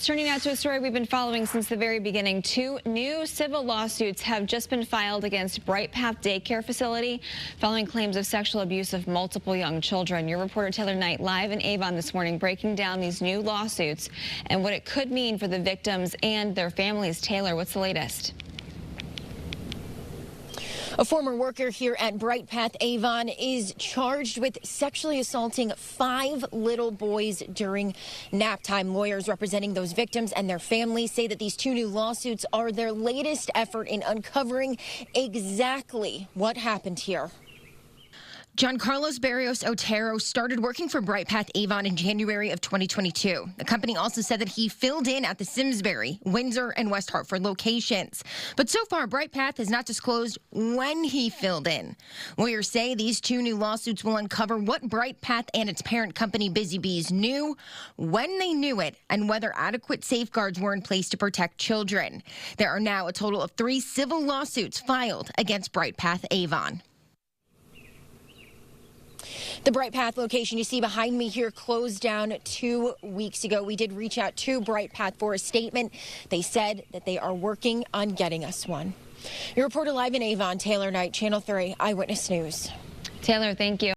Turning now to a story we've been following since the very beginning. 2 new civil lawsuits have just been filed against BrightPath daycare facility following claims of sexual abuse of multiple young children. Your reporter Taylor Knight live in Avon this morning breaking down these new lawsuits and what it could mean for the victims and their families. Taylor, what's the latest? A former worker here at BrightPath Avon is charged with sexually assaulting 5 little boys during nap time. Lawyers representing those victims and their families say that these 2 new lawsuits are their latest effort in uncovering exactly what happened here. John Carlos Barrios Otero started working for BrightPath Avon in January of 2022. The company also said that he filled in at the Simsbury, Windsor, and West Hartford locations. But so far, BrightPath has not disclosed when he filled in. Lawyers say these 2 new lawsuits will uncover what BrightPath and its parent company, Busy Bees, knew, when they knew it, and whether adequate safeguards were in place to protect children. There are now a total of 3 civil lawsuits filed against BrightPath Avon. The BrightPath location you see behind me here closed down 2 weeks ago. We did reach out to BrightPath for a statement. They said that they are working on getting us one. Your reporter live in Avon, Taylor Knight, Channel 3 Eyewitness News. Taylor, thank you.